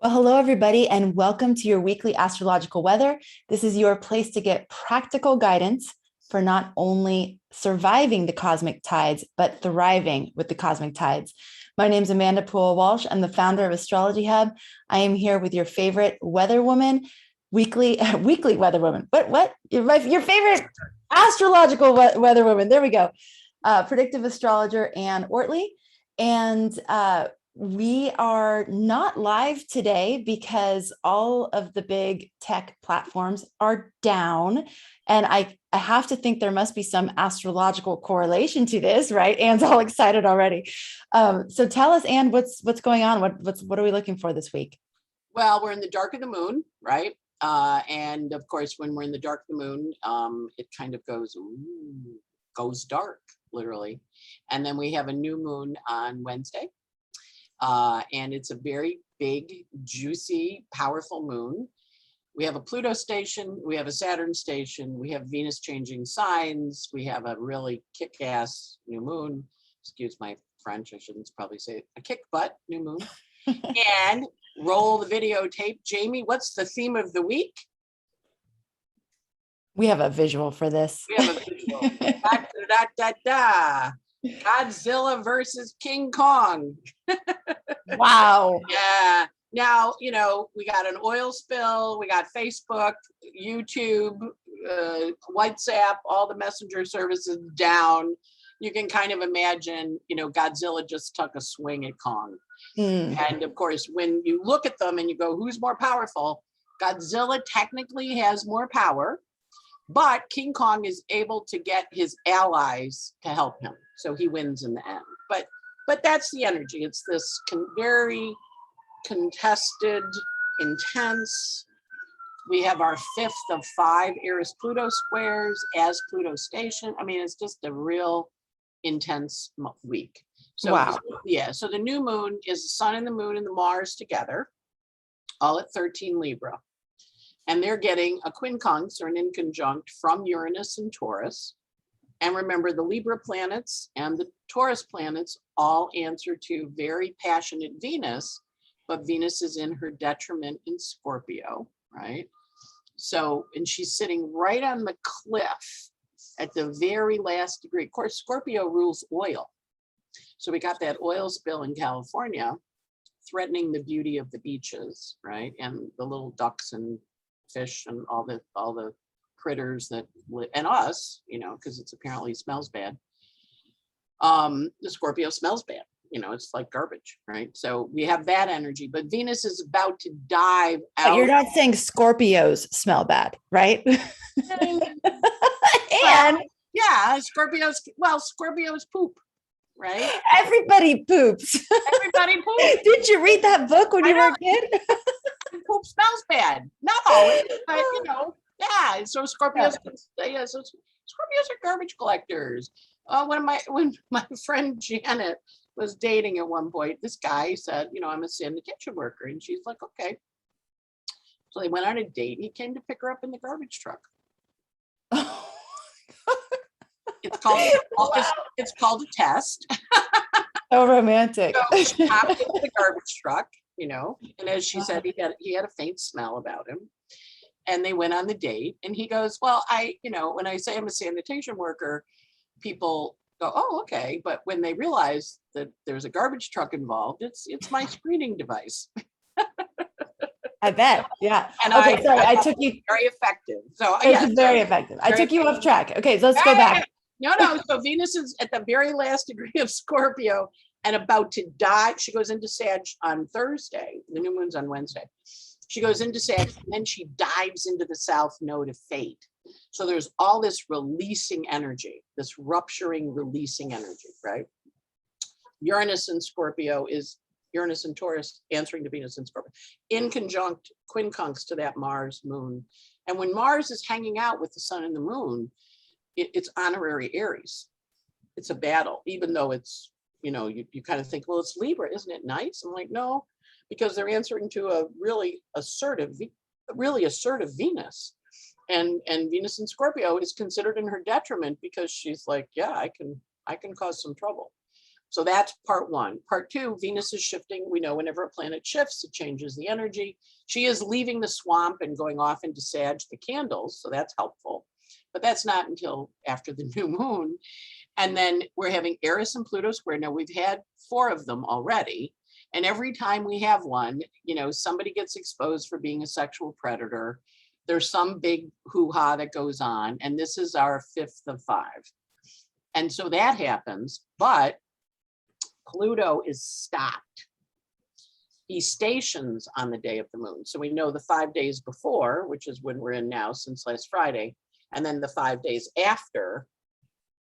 Well, hello, everybody, and welcome to your weekly astrological weather. This is your place to get practical guidance for not only surviving the cosmic tides, but thriving with the cosmic tides. My name is Amanda Poole Walsh. I'm the founder of Astrology Hub. I am here with your favorite weather woman, weekly weather woman. What? Your favorite astrological weather woman. There we go. Predictive astrologer Anne Ortelee. And we are not live today because all of the big tech platforms are down. And I have to think there must be some astrological correlation to this, right? Anne's all excited already. So tell us, Anne, what's going on? What are we looking for this week? Well, we're in the dark of the moon, right? And of course, when we're in the dark of the moon, it kind of goes dark, literally. And then we have a new moon on Wednesday. And it's a very big, juicy, powerful moon. We have a Pluto station, we have a Saturn station, we have Venus changing signs, we have a really kick-ass new moon. Excuse my French, I shouldn't probably say it. A kick butt new moon. And roll the videotape. Jamie, what's the theme of the week? We have a visual for this. We have a visual. Godzilla versus King Kong. Wow. Yeah. Now, we got an oil spill, we got Facebook, YouTube, WhatsApp, all the messenger services down. You can kind of imagine, Godzilla just took a swing at Kong. And of course, when you look at them and you go, who's more powerful? Godzilla technically has more power, but King Kong is able to get his allies to help him. So he wins in the end. But that's the energy. It's this very contested, intense. We have our 5th of 5 Eris-Pluto squares as Pluto station. I mean, it's just a real intense week. So wow. So the new moon is the sun and the moon and the Mars together, all at 13 Libra. And they're getting a quincunx or an inconjunct from Uranus and Taurus. And remember, the Libra planets and the Taurus planets all answer to very passionate Venus, but Venus is in her detriment in Scorpio, right? So, and she's sitting right on the cliff at the very last degree. Of course, Scorpio rules oil. So we got that oil spill in California threatening the beauty of the beaches, right? And the little ducks and fish and all the critters that live, and us, because it's apparently smells bad. The Scorpio smells bad, it's like garbage, right? So we have that energy, but Venus is about to dive out. But you're not saying Scorpios smell bad, right? And yeah, Scorpios poop, right? Everybody poops. Everybody poops. Did you read that book when you were a kid? Poop smells bad. Not always, but yeah. So Scorpios, so Scorpios are garbage collectors. When my friend Janet was dating at one point, this guy said, I'm a sanitation worker, and she's like, okay. So they went on a date. He came to pick her up in the garbage truck. It's called a test. So romantic. So she hopped into the garbage truck, and as she said, he had a faint smell about him. And they went on the date, and he goes, well, when I say I'm a sanitation worker, people go, oh, okay. But when they realize that there's a garbage truck involved, it's my screening device. I bet. Yeah. And okay. Sorry, I took you. Very effective. So it's very effective. I took you off track. Okay. So let's go back. No. So Venus is at the very last degree of Scorpio and about to die. She goes into Sag on Thursday. The new moon's on Wednesday. She goes into Sag, and then she dives into the South Node of Fate. So there's all this releasing energy, this rupturing, releasing energy, right? Uranus and Scorpio is Uranus and Taurus answering to Venus and Scorpio, in conjunct quincunx to that Mars moon. And when Mars is hanging out with the sun and the moon, it's honorary Aries. It's a battle, even though it's, you kind of think, well, it's Libra, isn't it nice? I'm like, no, because they're answering to a really assertive Venus. And Venus in Scorpio is considered in her detriment because she's like, yeah, I can cause some trouble. So that's part one. Part two, Venus is shifting. We know whenever a planet shifts, it changes the energy. She is leaving the swamp and going off into Sag, the candles. So that's helpful. But that's not until after the new moon. And then we're having Eris and Pluto square. Now we've had 4 of them already. And every time we have one, you know, somebody gets exposed for being a sexual predator. There's some big hoo-ha that goes on. And this is our 5th of 5. And so that happens, but Pluto is stopped. He stations on the day of the moon. So we know the 5 days before, which is when we're in now since last Friday, and then the 5 days after,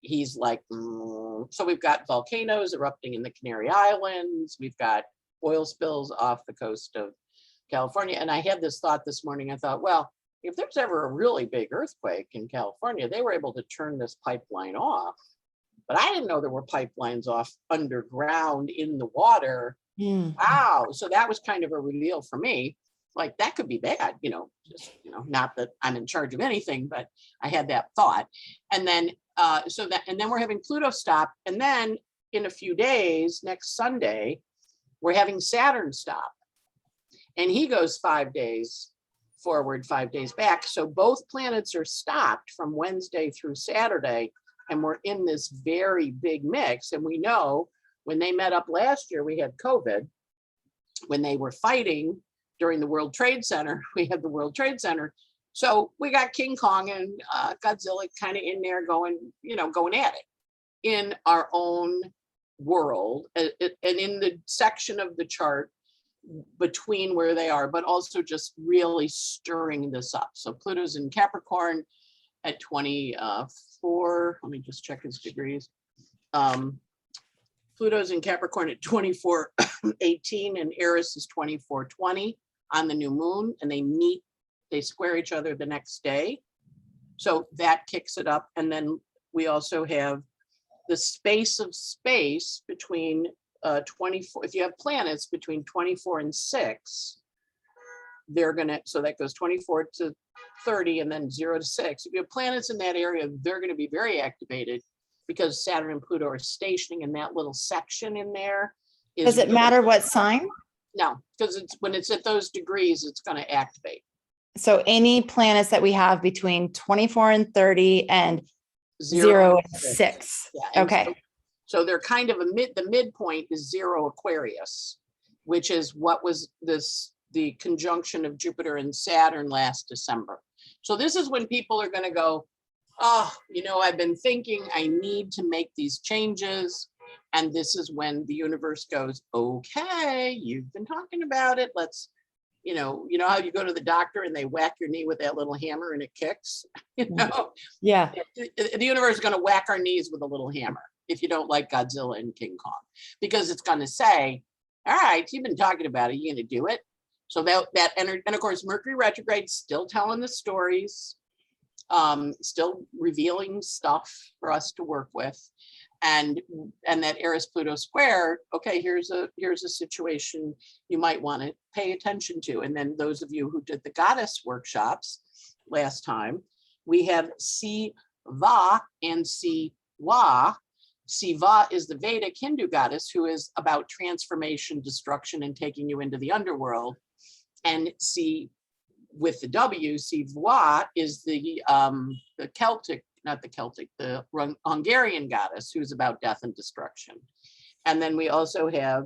he's like, So we've got volcanoes erupting in the Canary Islands. We've got oil spills off the coast of California. And I had this thought this morning. I thought, well, if there's ever a really big earthquake in California, they were able to turn this pipeline off. But I didn't know there were pipelines off underground in the water. Wow. So that was kind of a reveal for me. Like that could be bad, you know, just, you know, not that I'm in charge of anything, but I had that thought. And then, and then we're having Pluto stop. And then in a few days, next Sunday, we're having Saturn stop. And he goes 5 days forward, 5 days back. So both planets are stopped from Wednesday through Saturday. And we're in this very big mix. And we know when they met up last year, we had COVID. When they were fighting during the World Trade Center, we had the World Trade Center. So we got King Kong and Godzilla kind of in there going, you know, going at it in our own world and in the section of the chart between where they are, but also just really stirring this up. So Pluto's in Capricorn at 24. Let me just check his degrees. Pluto's in Capricorn at 24:18 and Eris is 24:20 on the new moon, and they square each other the next day. So that kicks it up. And then we also have the space of space between 24, if you have planets between 24 and 6, they're gonna, so that goes 24 to 30 and then 0 to 6. If you have planets in that area, they're going to be very activated because Saturn and Pluto are stationing in that little section in there. Does it matter what sign? No, because it's when it's at those degrees, it's going to activate. So any planets that we have between 24 and 30 and 0 and 6. Yeah, okay. So they're kind of the midpoint is 0 Aquarius, which is what was the conjunction of Jupiter and Saturn last December. So this is when people are going to go, oh, you know, I've been thinking I need to make these changes. And this is when the universe goes, okay, you've been talking about it. Let's, you know how you go to the doctor and they whack your knee with that little hammer and it kicks, you know? Yeah. The universe is going to whack our knees with a little hammer if you don't like Godzilla and King Kong, because it's going to say, all right, you've been talking about it. You're going to do it. So that and of course, Mercury retrograde still telling the stories, still revealing stuff for us to work with. And that Eris Pluto square, okay, here's a situation you might want to pay attention to. And then those of you who did the goddess workshops last time, we have Siva and Siwa. Siva is the Vedic Hindu goddess who is about transformation, destruction, and taking you into the underworld. And with the W, Siva is the Celtic, not the Celtic, the Hungarian goddess who's about death and destruction. And then we also have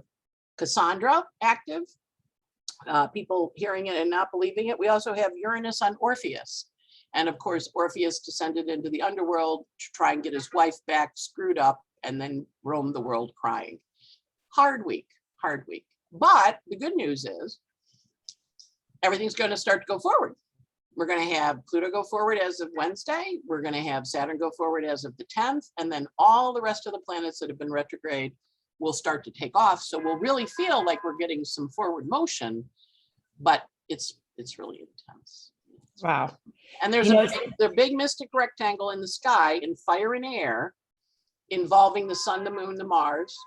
Cassandra active, people hearing it and not believing it. We also have Uranus on Orpheus. And of course, Orpheus descended into the underworld to try and get his wife back, screwed up, and then roamed the world crying. Hard week. But the good news is everything's going to start to go forward. We're going to have Pluto go forward as of Wednesday. We're going to have Saturn go forward as of the 10th. And then all the rest of the planets that have been retrograde will start to take off. So we'll really feel like we're getting some forward motion, but it's really intense. Wow. And there's a big mystic rectangle in the sky in fire and air involving the sun, the moon, the Mars.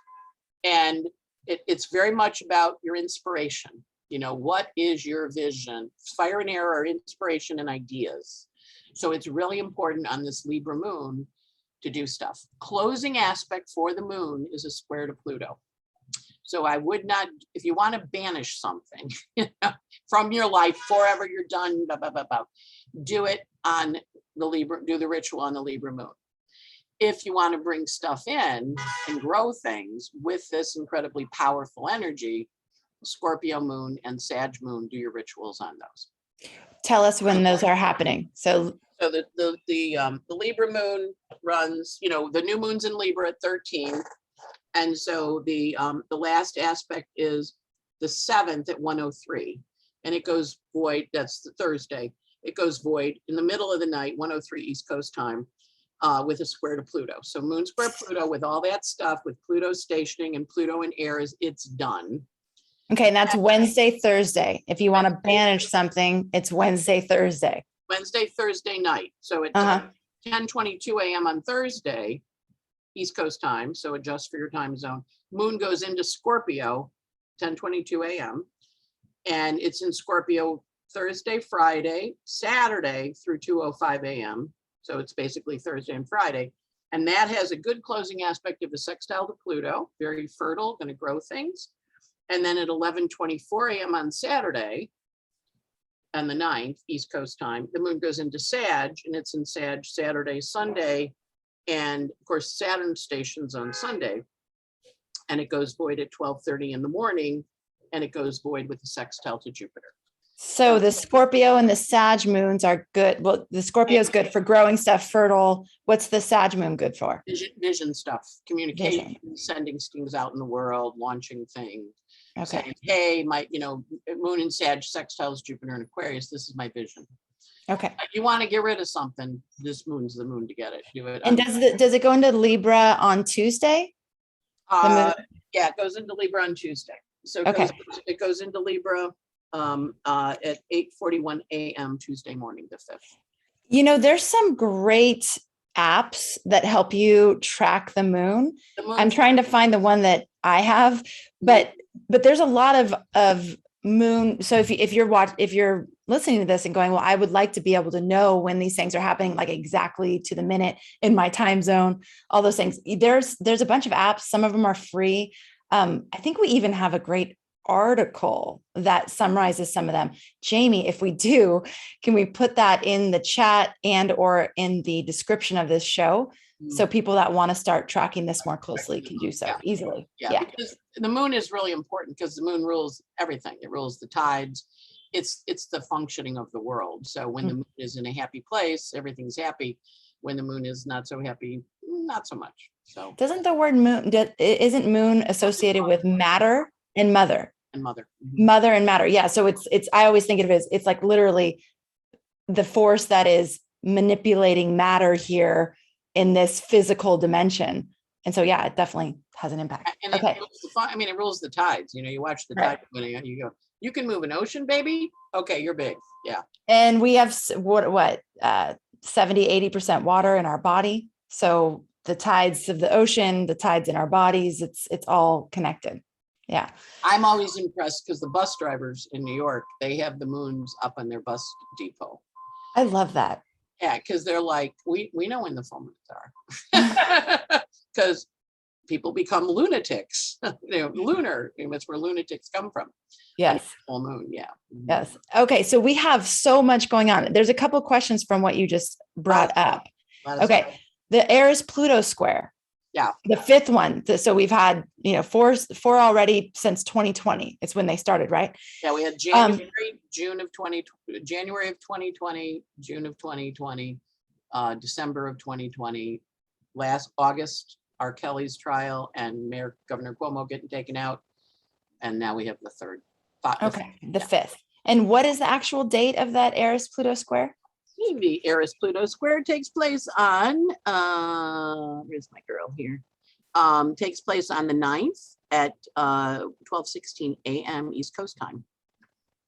And it's very much about your inspiration. You know, what is your vision? Fire and air are inspiration and ideas. So it's really important on this Libra moon to do stuff. Closing aspect for the moon is a square to Pluto. So I would not, if you want to banish something from your life forever, you're done, blah, blah, blah, blah, do it on the Libra, do the ritual on the Libra moon. If you want to bring stuff in and grow things with this incredibly powerful energy, Scorpio moon and Sag moon, do your rituals on those. Tell us when those are happening. So the Libra moon runs, the new moon's in Libra at 13. And so the last aspect is the 7th at 103, and it goes void. That's the Thursday. It goes void in the middle of the night, 103 East Coast time, with a square to Pluto. So moon square Pluto with all that stuff, with Pluto stationing and Pluto in Aries, it's done. Okay, and that's Wednesday, Thursday. If you want to banish something, it's Wednesday, Thursday. Wednesday, Thursday night. So at 10:22 a.m. on Thursday, East Coast time, so adjust for your time zone. Moon goes into Scorpio, 10:22 a.m. and it's in Scorpio Thursday, Friday, Saturday through 2:05 a.m. So it's basically Thursday and Friday. And that has a good closing aspect of a sextile to Pluto, very fertile, going to grow things. And then at 11:24 a.m. on Saturday, and the 9th, East Coast time, the moon goes into Sag, and it's in Sag Saturday, Sunday, and of course Saturn stations on Sunday, and it goes void at 12:30 in the morning, and it goes void with the sextile to Jupiter. So the Scorpio and the Sag moons are good. Well, the Scorpio is good for growing stuff, fertile. What's the Sag moon good for? Vision stuff, communication, sending things out in the world, launching things. Okay. Saying, hey, my, moon and Sag sextiles Jupiter and Aquarius. This is my vision. Okay. If you want to get rid of something, this moon's the moon to get it. Do it. And does it go into Libra on Tuesday? Yeah, it goes into Libra on Tuesday. So it goes into Libra at 8:41 a.m. Tuesday morning, the 5th. There's some great apps that help you track the moon. I'm trying to find the one that I have, but there's a lot of moon. So if you're listening to this and going, well, I would like to be able to know when these things are happening, like exactly to the minute in my time zone, all those things. There's a bunch of apps. Some of them are free. I think we even have a great article that summarizes some of them. Jamie, if we do, can we put that in the chat and or in the description of this show? So people that want to start tracking this more closely can do so easily. Yeah, because the moon is really important, because the moon rules everything. It rules the tides. It's the functioning of the world. So when the moon is in a happy place, everything's happy. When the moon is not so happy, not so much. So doesn't the word moon, isn't moon associated with matter and mother? And mother. Mother and matter. Yeah. So it's I always think of it as it's like literally the force that is manipulating matter here in this physical dimension. And so, yeah, it definitely has an impact. And it rules the tides. You watch the tide moving and you go, you can move an ocean, baby. Okay, you're big. Yeah. And we have 70-80% water in our body. So the tides of the ocean, the tides in our bodies, it's all connected. Yeah. I'm always impressed because the bus drivers in New York, they have the moons up on their bus depot. I love that. Yeah, because they're like, we know when the full moons are. Because people become lunatics. Lunar, that's where lunatics come from. Yes. Full moon, yeah. Yes. Okay, so we have so much going on. There's a couple of questions from what you just brought up. Okay, the Eris Pluto square. Yeah. The 5th one. So we've had, four already since 2020. It's when they started, right? Yeah, we had January of 2020, June of 2020, December of 2020, last August, R. Kelly's trial and Governor Cuomo getting taken out. And now we have the 3rd. The 5th. And what is the actual date of that Eris Pluto square? The Eris Pluto square takes place on, where's my girl here? Takes place on the 9th at 12:16 a.m. East Coast time.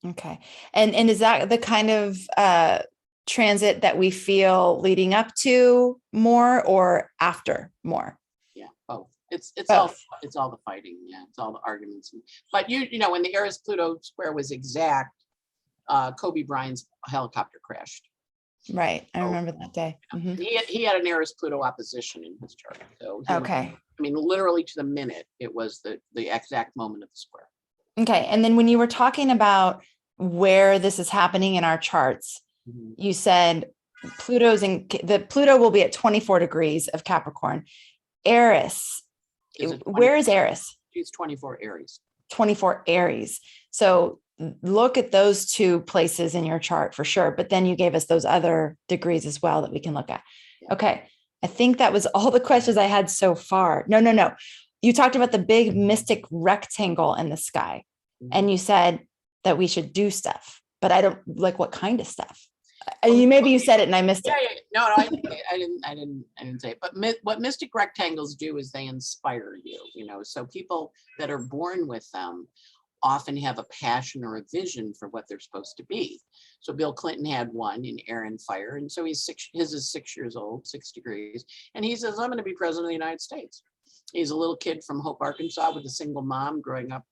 Okay. And is that the kind of transit that we feel leading up to more or after more? Yeah, both. It's both. all the fighting. Yeah, it's all the arguments. But when the Eris Pluto square was exact, Kobe Bryant's helicopter crashed. Right. I So, remember that day. Mhm. he had an Eris Pluto opposition in his chart. So Okay. I mean, literally to the minute, it was the exact moment of the square. Okay. And then when you were talking about where this is happening in our charts, you said Pluto will be at 24 degrees of Capricorn. Eris, where is Eris? She's 24 Aries. 24 Aries. So look at those two places in your chart for sure. But then you gave us those other degrees as well that we can look at. Okay. I think that was all the questions I had so far. No. You talked about the big mystic rectangle in the sky. And you said that we should do stuff, but I don't like what kind of stuff. Maybe you said it and I missed it. Yeah. No, I didn't say it. But what mystic rectangles do is they inspire you, so people that are born with them often have a passion or a vision for what they're supposed to be. So Bill Clinton had one in Air and Fire. And so his is 6 years old, 6 degrees. And he says, I'm going to be president of the United States. He's a little kid from Hope, Arkansas with a single mom growing up,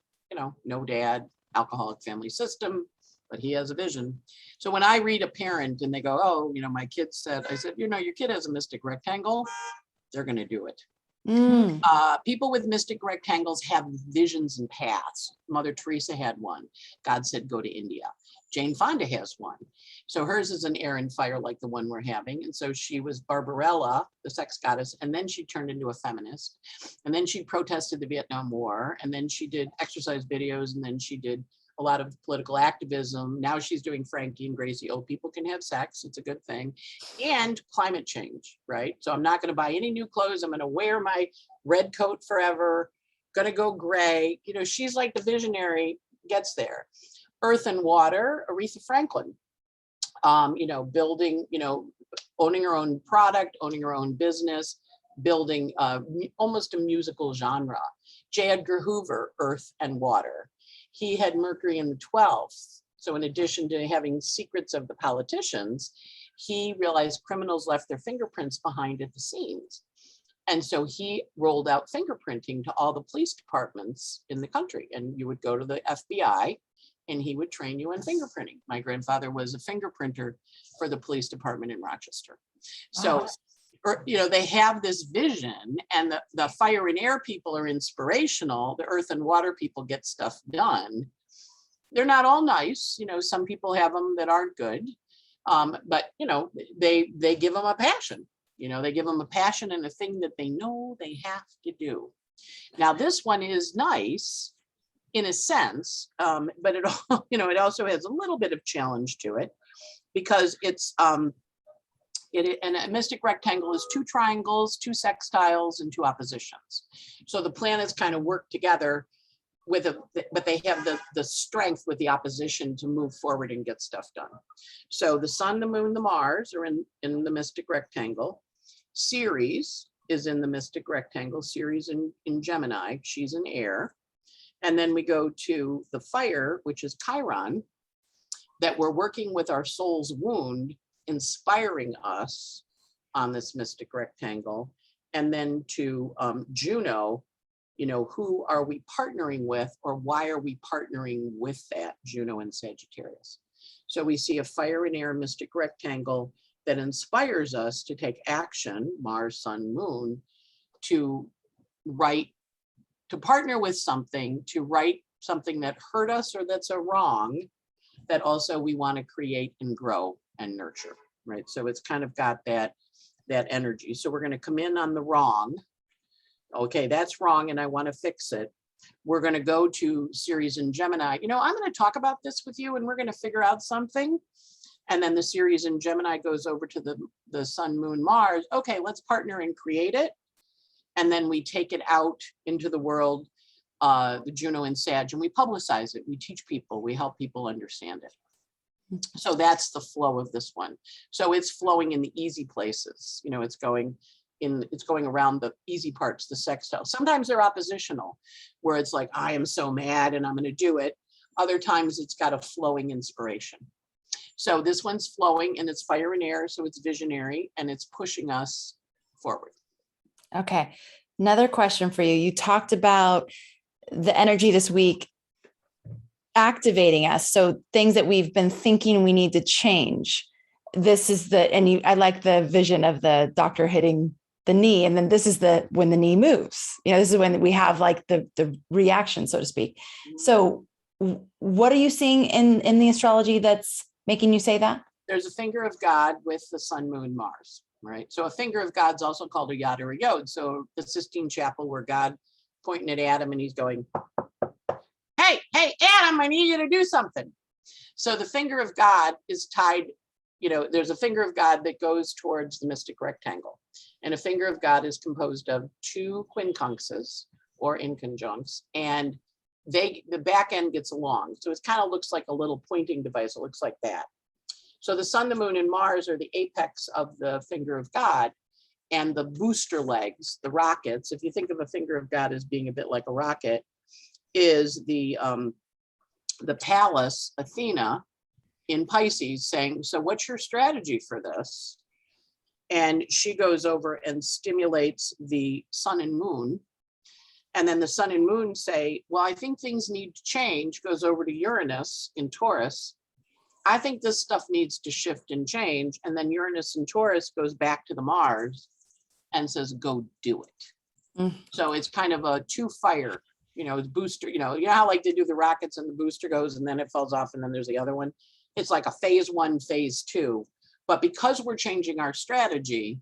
no dad, alcoholic family system, but he has a vision. So when I read a parent and they go, oh, my kid said, I said, your kid has a mystic rectangle, they're going to do it. People with mystic rectangles have visions and paths. Mother Teresa had one. God said, go to India. Jane Fonda has one. So hers is an air and fire like the one we're having. And so she was Barbarella, the sex goddess. And then she turned into a feminist. And then she protested the Vietnam War. And then she did exercise videos. And then she did a lot of political activism. Now she's doing Frankie and Gracie. Oh, people can have sex. It's a good thing. And climate change, right? So I'm not going to buy any new clothes. I'm going to wear my red coat forever. Going to go gray. She's like the visionary, gets there. Earth and water, Aretha Franklin, building, owning her own product, owning her own business, building almost a musical genre. J. Edgar Hoover, earth and water. He had Mercury in the 12th. So in addition to having secrets of the politicians, he realized criminals left their fingerprints behind at the scenes. And so he rolled out fingerprinting to all the police departments in the country. And you would go to the FBI and he would train you in fingerprinting. My grandfather was a fingerprinter for the police department in Rochester. So, they have this vision, and the fire and air people are inspirational. The earth and water people get stuff done. They're not all nice. Some people have them that aren't good. But, they give them a passion. They give them a passion and a thing that they know they have to do. Now, this one is nice in a sense, but it, it also has a little bit of challenge to it because it's, and a mystic rectangle is 2 triangles, 2 sextiles, and 2 oppositions. So the planets kind of work together but they have the strength with the opposition to move forward and get stuff done. So the sun, the moon, the Mars are in the mystic rectangle. Ceres is in the mystic rectangle. Ceres in Gemini, she's in air. And then we go to the fire, which is Chiron, that we're working with our soul's wound, inspiring us on this mystic rectangle. And then to Juno, who are we partnering with, or why are we partnering with that, Juno and Sagittarius? So we see a fire and air mystic rectangle that inspires us to take action, Mars, Sun, Moon, to partner with something, to write something that hurt us or that's a wrong, that also we want to create and grow and nurture, right? So it's kind of got that energy. So we're going to come in on the wrong. Okay, that's wrong and I want to fix it. We're going to go to Ceres in Gemini. I'm going to talk about this with you and we're going to figure out something. And then the Ceres in Gemini goes over to the Sun, Moon, Mars. Okay, let's partner and create it. And then we take it out into the world, the Juno and Sag, and we publicize it. We teach people, we help people understand it. So that's the flow of this one. So it's flowing in the easy places. It's going around the easy parts, the sextile. Sometimes they're oppositional, where it's like, I am so mad and I'm going to do it. Other times it's got a flowing inspiration. So this one's flowing and it's fire and air. So it's visionary and it's pushing us forward. Okay. Another question for you. You talked about the energy this week activating us. So things that we've been thinking we need to change this is I like the vision of the doctor hitting the knee. And then this is when the knee moves, this is when we have like the reaction, so to speak. So what are you seeing in the astrology that's making you say that? There's a finger of God with the sun, moon, Mars, right? So a finger of God's also called a yod or a yod. So the Sistine Chapel where God pointing at Adam and he's going, hey, Adam, I need you to do something. So the finger of God is tied, there's a finger of God that goes towards the mystic rectangle. And a finger of God is composed of two quincunxes or inconjuncts, and the back end gets along. So it kind of looks like a little pointing device. It looks like that. So the sun, the moon, and Mars are the apex of the finger of God, and the booster legs, the rockets, if you think of a finger of God as being a bit like a rocket, is the Pallas, Athena, in Pisces, saying, so what's your strategy for this? And she goes over and stimulates the sun and moon. And then the sun and moon say, well, I think things need to change, goes over to Uranus in Taurus. I think this stuff needs to shift and change. And then Uranus in Taurus goes back to the Mars and says, go do it. Mm. So it's kind of a two fire, it's booster, you know how like they do the rockets and the booster goes and then it falls off and then there's the other one. It's like a phase one, phase two. But because we're changing our strategy,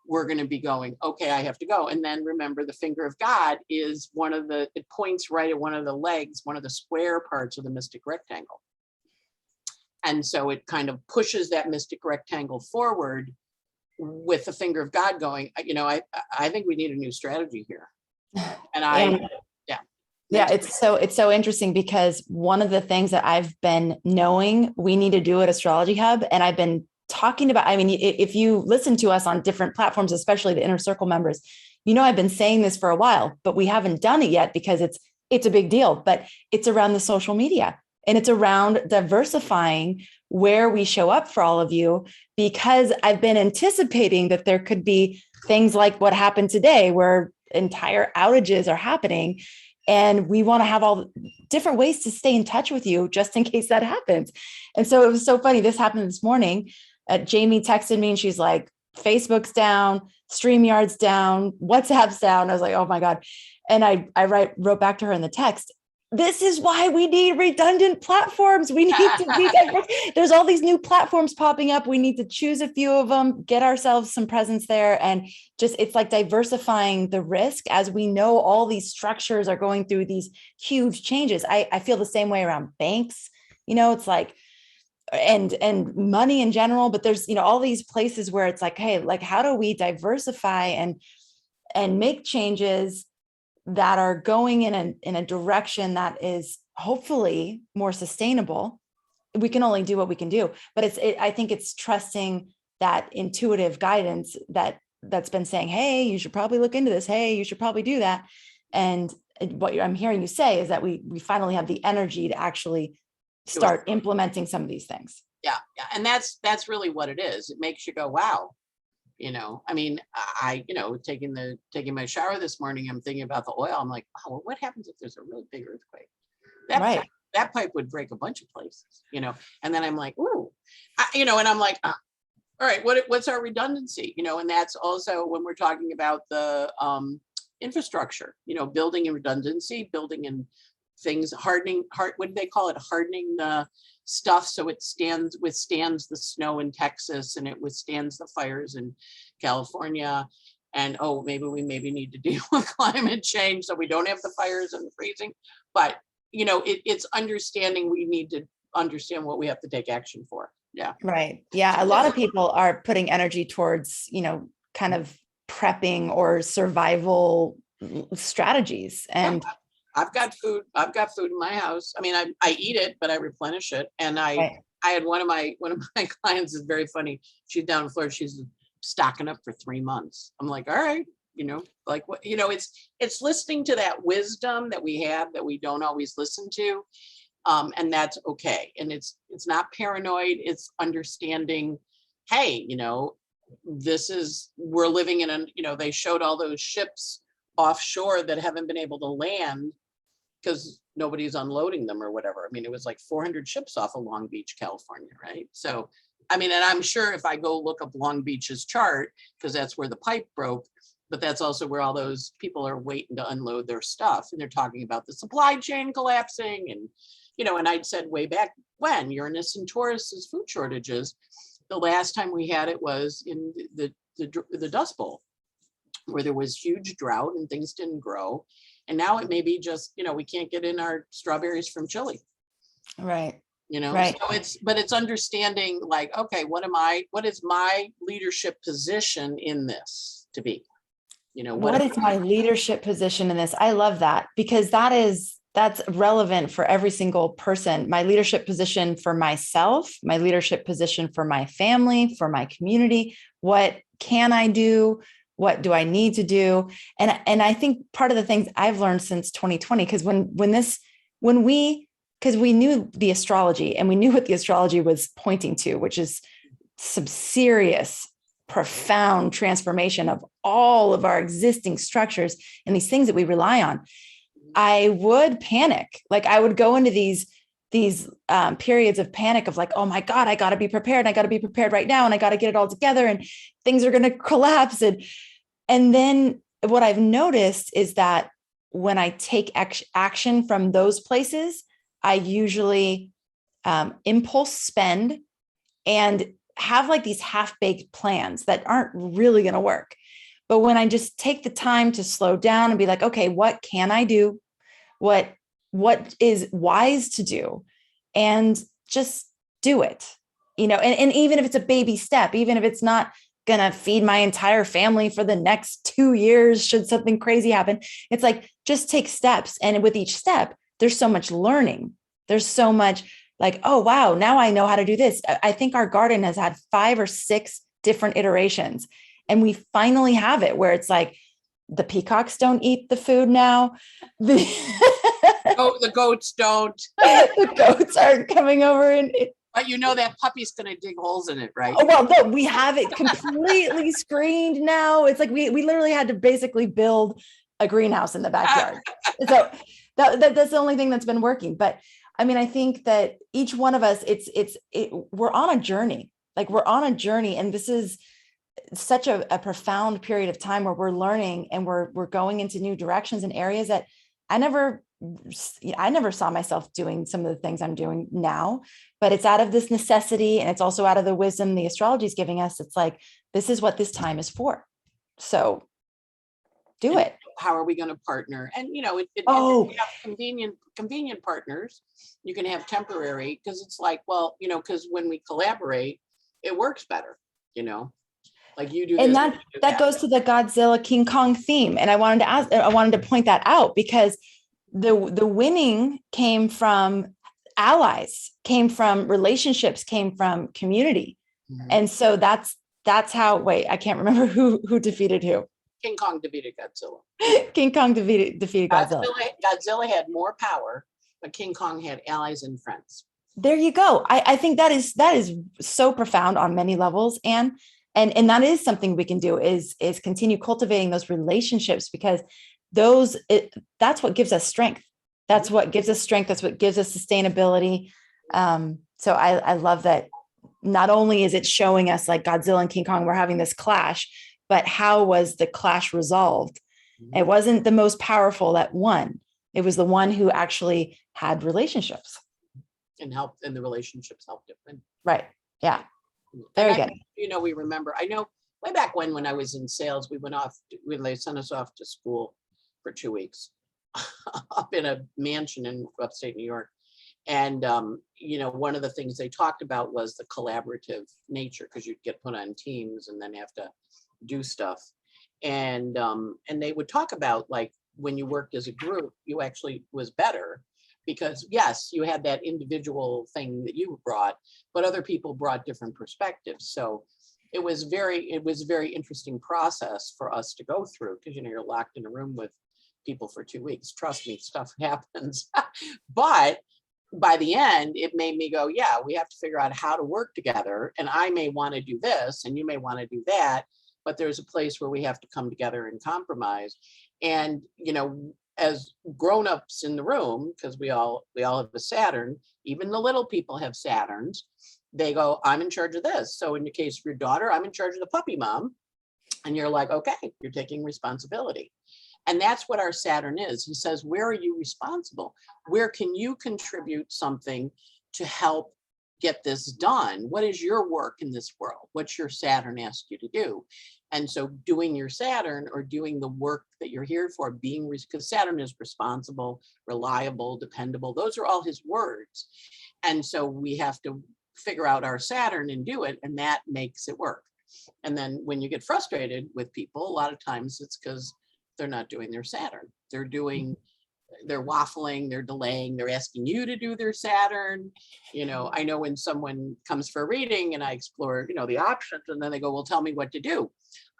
we're going to be going, okay, I have to go. And then remember, the finger of God is it points right at one of the legs, one of the square parts of the mystic rectangle. And so it kind of pushes that mystic rectangle forward with the finger of God going, I think we need a new strategy here. And yeah, it's so interesting because one of the things that I've been knowing we need to do at Astrology Hub, and I've been talking about, if you listen to us on different platforms, especially the Inner Circle members, I've been saying this for a while, but we haven't done it yet because it's a big deal, but it's around the social media and it's around diversifying where we show up for all of you, because I've been anticipating that there could be things like what happened today where entire outages are happening. And we want to have all different ways to stay in touch with you just in case that happens. And so it was so funny. This happened this morning. Jamie texted me and she's like, Facebook's down, StreamYard's down, WhatsApp's down. I was like, oh my God. And I wrote back to her in the text, this is why we need redundant platforms. We need to be diverse. There's all these new platforms popping up. We need to choose a few of them, get ourselves some presence there. And it's like diversifying the risk as we know all these structures are going through these huge changes. I feel the same way around banks. It's like, and money in general, but there's, all these places where it's like, hey, like, how do we diversify and make changes that are going in a direction that is hopefully more sustainable? We can only do what we can do, but I think it's trusting that intuitive guidance that's been saying, hey, you should probably look into this. Hey, you should probably do that. And what I'm hearing you say is that we finally have the energy to actually start implementing some of these things. Yeah. And that's really what it is. It makes you go, wow. I taking my shower this morning, I'm thinking about the oil. I'm like, oh, well, what happens if there's a really big earthquake? That pipe would break a bunch of places, and then I'm like, ooh, and I'm like, all right, what's our redundancy? And that's also when we're talking about the infrastructure, building in redundancy, building in things, what do they call it? Hardening the stuff so it withstands the snow in Texas and it withstands the fires in California. And maybe we need to deal with climate change so we don't have the fires and the freezing. But it's understanding we need to understand what we have to take action for. Yeah. Right. Yeah. A lot of people are putting energy towards, kind of prepping or survival strategies. And I've got food in my house. I eat it, but I replenish it. And I had one of my clients is very funny. She's down in Florida. She's stocking up for 3 months. I'm like, all right, like what, it's listening to that wisdom that we have that we don't always listen to. And that's okay. And it's not paranoid. It's understanding, hey, we're living in they showed all those ships offshore that haven't been able to land because nobody's unloading them or whatever. It was like 400 ships off of Long Beach, California, right? So I mean, and I'm sure if I go look up Long Beach's chart, because that's where the pipe broke, but that's also where all those people are waiting to unload their stuff. And they're talking about the supply chain collapsing. And, and I'd said way back when Uranus and Taurus's food shortages, the last time we had it was in the Dust Bowl, where there was huge drought and things didn't grow. And now it may be just, we can't get in our strawberries from Chile. Right. Right. So it's understanding like, okay, what is my leadership position in this to be? What is my leadership position in this? I love that, because that's relevant for every single person. My leadership position for myself, my leadership position for my family, for my community. What can I do? What do I need to do? And I think part of the things I've learned since 2020, because because we knew the astrology and we knew what the astrology was pointing to, which is some serious, profound transformation of all of our existing structures and these things that we rely on. I would panic. Like I would go into these periods of panic of like, oh my God, I got to be prepared. I got to be prepared right now. And I got to get it all together and things are going to collapse. And then what I've noticed is that when I take action from those places, I usually impulse spend and have like these half-baked plans that aren't really going to work. But when I just take the time to slow down and be like, okay, what can I do? What is wise to do? And just do it, and even if it's a baby step, even if it's not going to feed my entire family for the next 2 years, should something crazy happen, it's like, just take steps. And with each step, there's so much learning. There's so much like, oh, wow, now I know how to do this. I think our garden has had 5 or 6 different iterations. And we finally have it where it's like, the peacocks don't eat the food now. The goats don't. The goats aren't coming over. But that puppy's going to dig holes in it, right? Oh, well, no, we have it completely screened now. It's like we literally had to basically build a greenhouse in the backyard. So that's the only thing that's been working. But I mean, I think that each one of us, we're on a journey. Like we're on a journey, and this is such a profound period of time where we're learning and we're going into new directions and areas that I never saw myself doing some of the things I'm doing now, but it's out of this necessity. And it's also out of the wisdom the astrology is giving us. It's like, this is what this time is for. So do it. How are we going to partner? And, you have convenient partners. You can have temporary, because it's like, well, because when we collaborate, it works better, like you do. And this, that goes to the Godzilla King Kong theme. And I wanted to point that out, because the winning came from allies, came from relationships, came from community. Mm-hmm. And so that's how, I can't remember who defeated who. King Kong defeated Godzilla. King Kong defeated Godzilla. Godzilla had more power, but King Kong had allies and friends. There you go. I think that is so profound on many levels. And that is something we can do is continue cultivating those relationships, because that's what gives us strength. That's what gives us strength. That's what gives us sustainability. So I love that. Not only is it showing us like Godzilla and King Kong, we're having this clash, but how was the clash resolved? Mm-hmm. It wasn't the most powerful that won. It was the one who actually had relationships. And the relationships helped him. Right. Yeah. Very good. We remember, I know way back when I was in sales, they sent us off to school for 2 weeks up in a mansion in upstate New York. And, one of the things they talked about was the collaborative nature, because you'd get put on teams and then have to do stuff. And they would talk about like when you worked as a group, you actually was better, because yes, you had that individual thing that you brought, but other people brought different perspectives. So it was a very interesting process for us to go through, because you're locked in a room with people for 2 weeks. Trust me, stuff happens. But by the end, it made me go, yeah, we have to figure out how to work together. And I may want to do this and you may want to do that, but there's a place where we have to come together and compromise. And, as grown-ups in the room, because we all have a Saturn, even the little people have Saturns, they go, I'm in charge of this. So in the case of your daughter, I'm in charge of the puppy mom. And you're like, okay, you're taking responsibility. And that's what our Saturn is. He says, where are you responsible? Where can you contribute something to help get this done? What is your work in this world? What's your Saturn asked you to do? And so doing your Saturn, or doing the work that you're here for, because Saturn is responsible, reliable, dependable. Those are all his words. And so we have to figure out our Saturn and do it. And that makes it work. And then when you get frustrated with people, a lot of times it's because they're not doing their Saturn. They're waffling, they're delaying, they're asking you to do their Saturn. I know when someone comes for a reading and I explore, the options, and then they go, well, tell me what to do.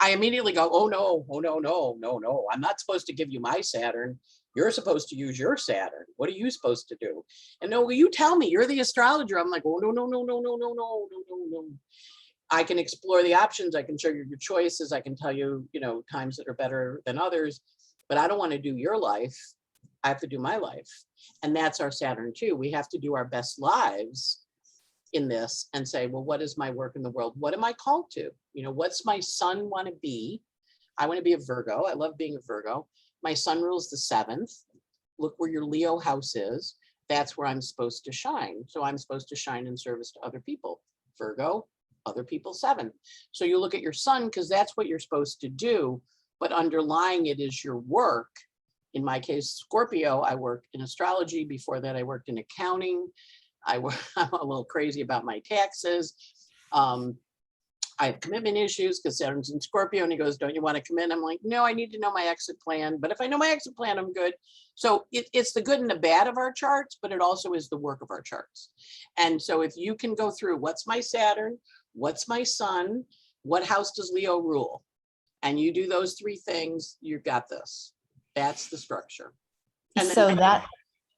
I immediately go, oh no. I'm not supposed to give you my Saturn. You're supposed to use your Saturn. What are you supposed to do? And no, will you tell me? You're the astrologer. I'm like, oh, no. I can explore the options. I can show you your choices. I can tell you, times that are better than others, but I don't want to do your life. I have to do my life. And that's our Saturn too. We have to do our best lives in this and say, well, what is my work in the world? What am I called to? What's my sun want to be? I want to be a Virgo. I love being a Virgo. My sun rules the 7th. Look where your Leo house is. That's where I'm supposed to shine. So I'm supposed to shine in service to other people. Virgo, other people's 7th. So you look at your sun, because that's what you're supposed to do, but underlying it is your work. In my case, Scorpio, I worked in astrology. Before that, I worked in accounting. I'm a little crazy about my taxes. I have commitment issues because Saturn's in Scorpio, and he goes, don't you want to commit? I'm like, no, I need to know my exit plan. But if I know my exit plan, I'm good. So it's the good and the bad of our charts, but it also is the work of our charts. And so if you can go through, what's my Saturn? What's my sun? What house does Leo rule? And you do those 3 things, you've got this. That's the structure. And then So that,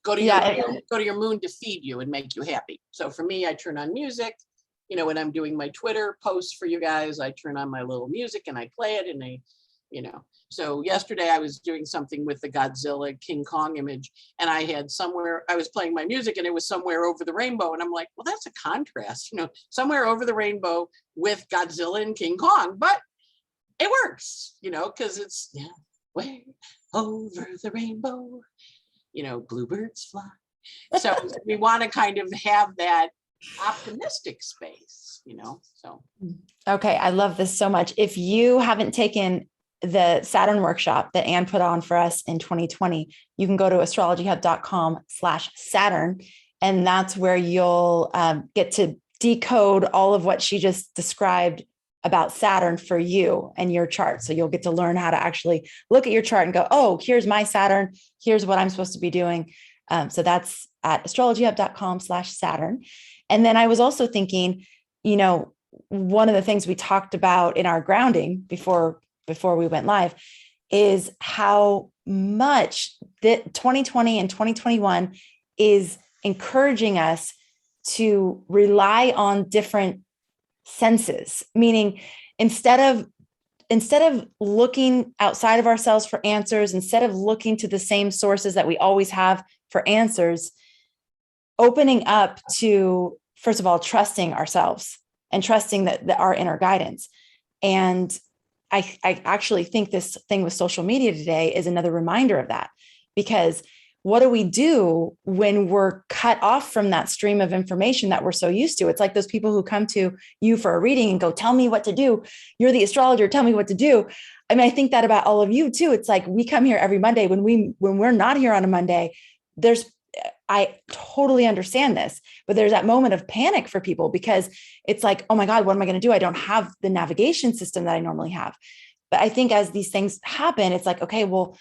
go to your moon to feed you and make you happy. So for me, I turn on music. When I'm doing my Twitter posts for you guys, I turn on my little music and I play it, and so yesterday I was doing something with the Godzilla King Kong image, and I was playing my music and it was somewhere over the rainbow. And I'm like, well, that's a contrast, somewhere over the rainbow with Godzilla and King Kong, but it works, because it's way over the rainbow, bluebirds fly. So we want to kind of have that optimistic space, so. Okay. I love this so much. If you haven't taken the Saturn workshop that Anne put on for us in 2020, you can go to astrologyhub.com/Saturn. And that's where you'll get to decode all of what she just described about Saturn for you and your chart. So you'll get to learn how to actually look at your chart and go, oh, here's my Saturn. Here's what I'm supposed to be doing. So that's at astrologyhub.com/Saturn. And then I was also thinking, one of the things we talked about in our grounding before we went live is how much that 2020 and 2021 is encouraging us to rely on different senses, meaning instead of looking outside of ourselves for answers, instead of looking to the same sources that we always have for answers, opening up to, first of all, trusting ourselves and trusting that our inner guidance. And I actually think this thing with social media today is another reminder of that, because what do we do when we're cut off from that stream of information that we're so used to? It's like those people who come to you for a reading and go, tell me what to do. You're the astrologer. Tell me what to do. I mean, I think that about all of you too. It's like we come here every Monday. When we're not here on a Monday, I totally understand this, but there's that moment of panic for people because it's like, oh my God, what am I going to do? I don't have the navigation system that I normally have. But I think as these things happen, it's like, okay, well,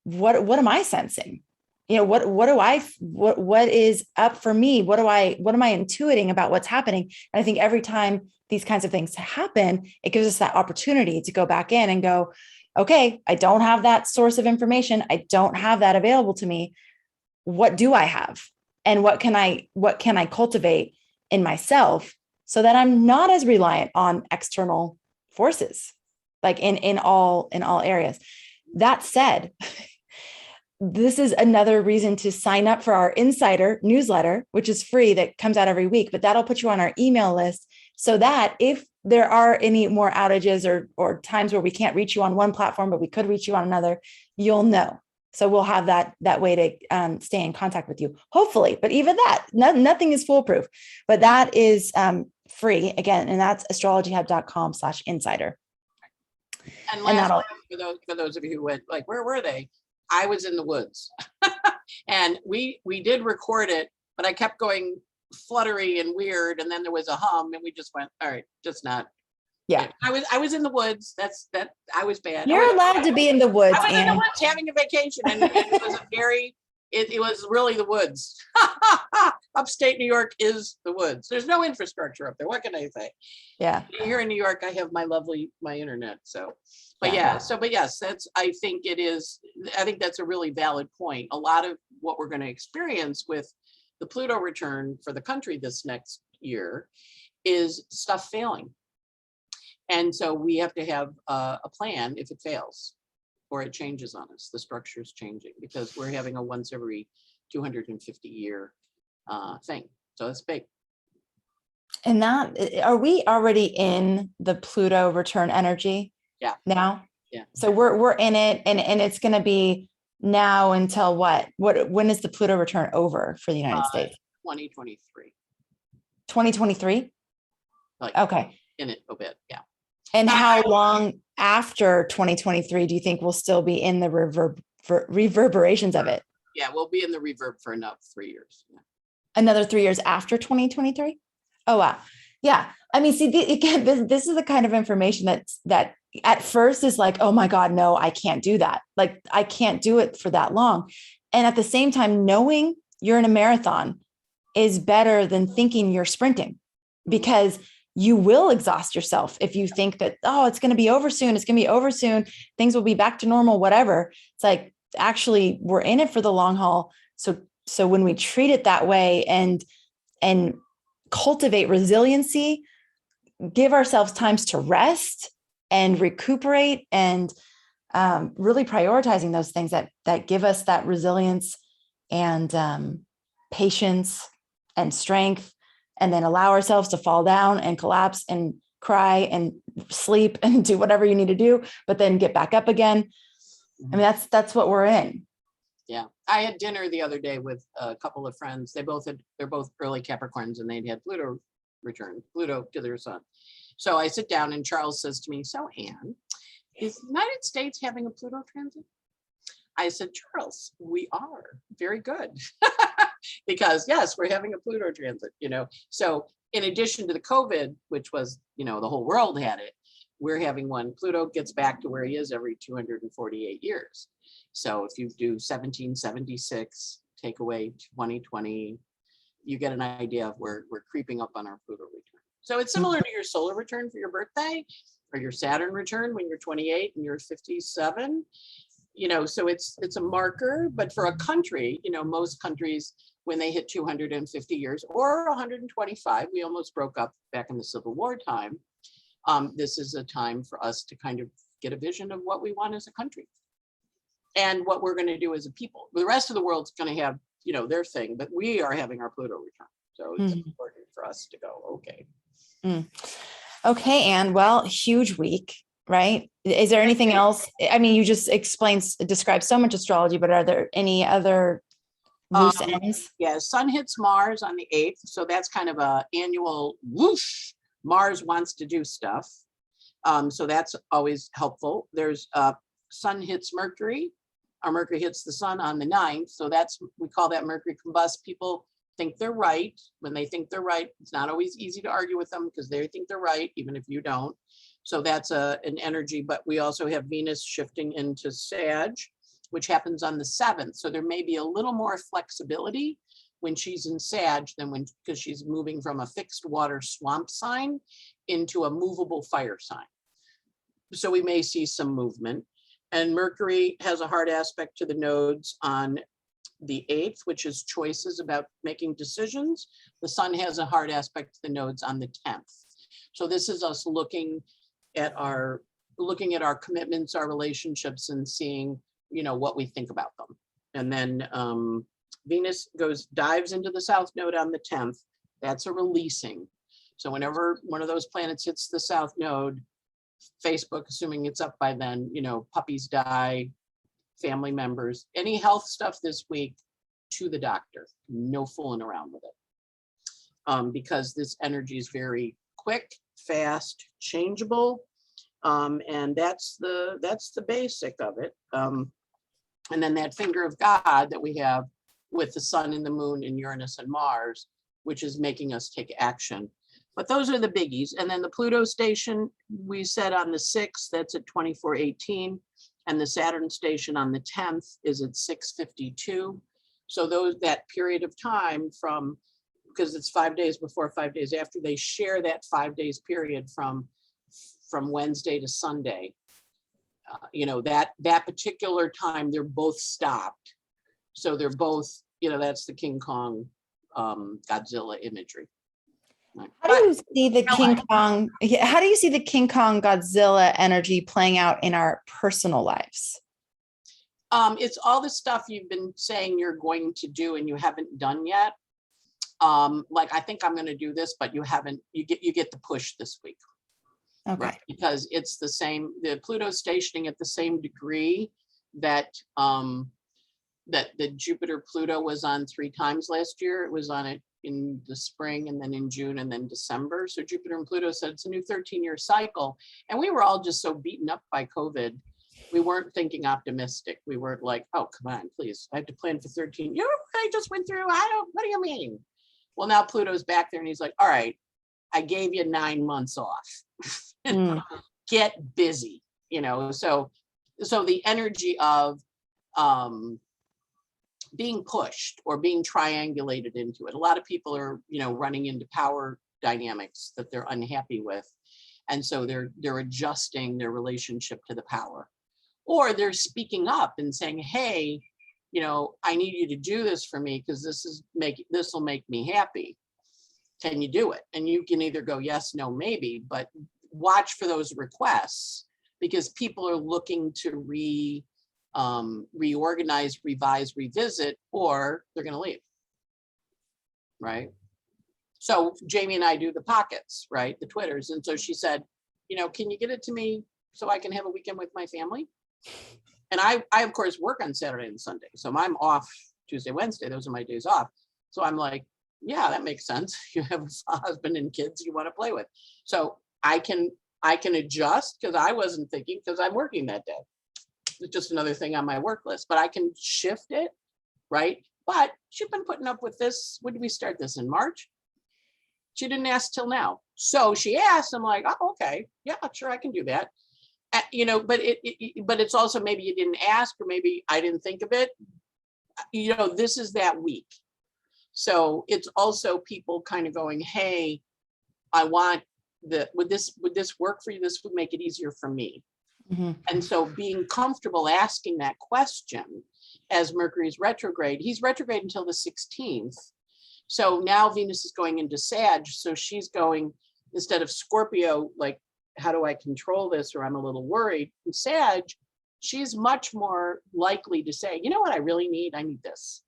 what am I sensing? What is up for me? What am I intuiting about what's happening? And I think every time these kinds of things happen, it gives us that opportunity to go back in and go, okay, I don't have that source of information. I don't have that available to me. What do I have? And what can I cultivate in myself so that I'm not as reliant on external forces, like in all areas. That said, this is another reason to sign up for our insider newsletter, which is free, that comes out every week, but that'll put you on our email list so that if there are any more outages or times where we can't reach you on one platform, but we could reach you on another, you'll know. So we'll have that way to stay in contact with you, hopefully. But even that, nothing is foolproof, but that is free again. And that's astrologyhub.com/insider. And last, for those of you who went like, where were they? I was in the woods and we did record it, but I kept going fluttery and weird. And then there was a hum and we just went, all right, just not. Yeah. I was in the woods. I was bad. You're allowed to be in the woods. I was in the woods having a vacation and it was it was really the woods. Upstate New York is the woods. There's no infrastructure up there. What can I say? Yeah. Here in New York, I have my internet. So, but yes, I think that's a really valid point. A lot of what we're going to experience with the Pluto return for the country this next year is stuff failing. And so we have to have a plan if it fails or it changes on us. The structure is changing because we're having a once every 250 year thing. So it's big. And are we already in the Pluto return energy? Yeah. Now? Yeah. So we're in it and it's going to be now until what? When is the Pluto return over for the United States? 2023. 2023? Okay. In it a bit. Yeah. And how long after 2023 do you think we'll still be in the reverberations of it? Yeah, we'll be in the reverb for another 3 years. Yeah. Another 3 years after 2023? Oh, wow. Yeah. I mean, see, again, this is the kind of information that at first is like, oh my God, no, I can't do that. Like, I can't do it for that long. And at the same time, knowing you're in a marathon is better than thinking you're sprinting, because you will exhaust yourself if you think that, oh, it's going to be over soon. It's going to be over soon. Things will be back to normal, whatever. It's like, actually, we're in it for the long haul. So when we treat it that way and cultivate resiliency, give ourselves times to rest and recuperate, and really prioritizing those things that give us that resilience and patience and strength, and then allow ourselves to fall down and collapse and cry and sleep and do whatever you need to do, but then get back up again. I mean, that's what we're in. Yeah. I had dinner the other day with a couple of friends. They're both early Capricorns and they'd had Pluto to their sun. So I sit down and Charles says to me, so Anne, is the United States having a Pluto transit? I said, Charles, we are. Very good. Because yes, we're having a Pluto transit, So in addition to the COVID, which was, the whole world had it, we're having one. Pluto gets back to where he is every 248 years. So if you do 1776, take away 2020, you get an idea of where we're creeping up on our Pluto return. So it's similar to your solar return for your birthday or your Saturn return when you're 28 and you're 57. So it's a marker, but for a country, most countries, when they hit 250 years or 125, we almost broke up back in the Civil War time. This is a time for us to kind of get a vision of what we want as a country and what we're going to do as a people. The rest of the world's going to have, their thing, but we are having our Pluto return. So it's important for us to go, okay. Okay, Anne, well, huge week, right? Is there anything else? I mean, you just described so much astrology, but are there any other loose ends? Yeah, Sun hits Mars on the 8th. So that's kind of a annual whoosh. Mars wants to do stuff. So that's always helpful. There's Sun hits Mercury. Our Mercury hits the Sun on the 9th. So we call that Mercury combust. People think they're right. When they think they're right, it's not always easy to argue with them because they think they're right, even if you don't. So that's an energy, but we also have Venus shifting into Sag, which happens on the 7th. So there may be a little more flexibility when she's in Sag because she's moving from a fixed water swamp sign into a movable fire sign. So we may see some movement. And Mercury has a hard aspect to the nodes on the 8th, which is choices about making decisions. The Sun has a hard aspect to the nodes on the 10th. So this is us looking at our commitments, our relationships, and seeing, what we think about them. And then Venus dives into the south node on the 10th. That's a releasing. So whenever one of those planets hits the south node, Facebook, assuming it's up by then, puppies die, family members, any health stuff this week, to the doctor. No fooling around with it. Because this energy is very quick, fast, changeable. And that's the basic of it. And then that finger of God that we have with the sun and the moon and Uranus and Mars, which is making us take action. But those are the biggies. And then the Pluto station, we said on the 6th, that's at 2418. And the Saturn station on the 10th is at 652. So that period of time because it's 5 days before, 5 days after, they share that 5 days period from Wednesday to Sunday. That particular time, they're both stopped. So they're both, that's the King Kong, Godzilla imagery. How do you see the King Kong? How do you see the King Kong Godzilla energy playing out in our personal lives? It's all the stuff you've been saying you're going to do and you haven't done yet. Like, I think I'm going to do this, but you haven't. You get the push this week. Okay. Right? Because it's the same. The Pluto stationing at the same degree that the Jupiter Pluto was on 3 times last year. It was on it in the spring and then in June and then December. So Jupiter and Pluto said it's a new 13-year cycle. And we were all just so beaten up by COVID. We weren't thinking optimistic. We weren't like, oh, come on, please. I had to plan for 13. I just went through. What do you mean? Well, now Pluto's back there and he's like, all right, I gave you 9 months off. Get busy, So the energy of being pushed or being triangulated into it. A lot of people are, running into power dynamics that they're unhappy with. And so they're adjusting their relationship to the power. Or they're speaking up and saying, hey, I need you to do this for me because this will make me happy. Can you do it? And you can either go yes, no, maybe, but watch for those requests because people are looking to reorganize, revise, revisit, or they're going to leave. Right. So Jamie and I do the pockets, right? The Twitters. And so she said, can you get it to me so I can have a weekend with my family? And I of course work on Saturday and Sunday. So I'm off Tuesday, Wednesday. Those are my days off. So I'm like, yeah, that makes sense. You have a husband and kids you want to play with. So I can adjust because I wasn't thinking because I'm working that day. It's just another thing on my work list, but I can shift it, right? But she's been putting up with this. When did we start this, in March? She didn't ask till now. So she asked, I'm like, oh, okay. Yeah, sure, I can do that. But it's also maybe you didn't ask or maybe I didn't think of it. This is that week. So it's also people kind of going, hey, I want would this work for you? This would make it easier for me. Mm-hmm. And so being comfortable asking that question as Mercury's retrograde, he's retrograde until the 16th. So now Venus is going into Sag. So she's going, instead of Scorpio, like, how do I control this? Or I'm a little worried. In Sag, she's much more likely to say, you know what I really need? I need this.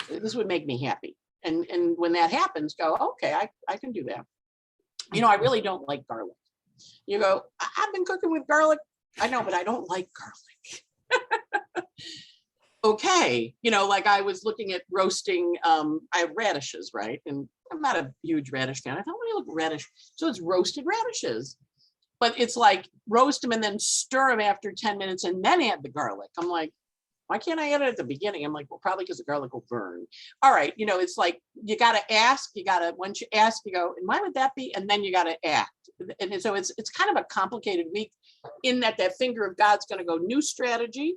This would make me happy. And when that happens, go, okay, I can do that. I really don't like garlic. You go, I've been cooking with garlic. I know, but I don't like garlic. Okay. Like I was looking at roasting, I have radishes, right? And I'm not a huge radish fan. I thought, let me look at radish. So it's roasted radishes. But it's like roast them and then stir them after 10 minutes and then add the garlic. I'm like, why can't I add it at the beginning? I'm like, well, probably because the garlic will burn. All right. It's like, you got to ask, once you ask, you go, and why would that be? And then you got to act. And so it's kind of a complicated week in that finger of God's going to go, new strategy.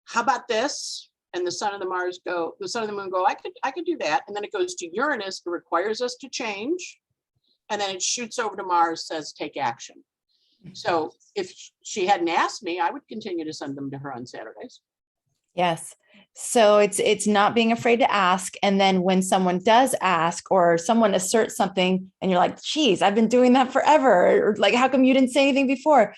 How about this? And the sun and the moon go, I could do that. And then it goes to Uranus. It requires us to change. And then it shoots over to Mars, says, take action. So if she hadn't asked me, I would continue to send them to her on Saturdays. Yes. So it's not being afraid to ask. And then when someone does ask or someone asserts something and you're like, geez, I've been doing that forever. Or like, how come you didn't say anything before?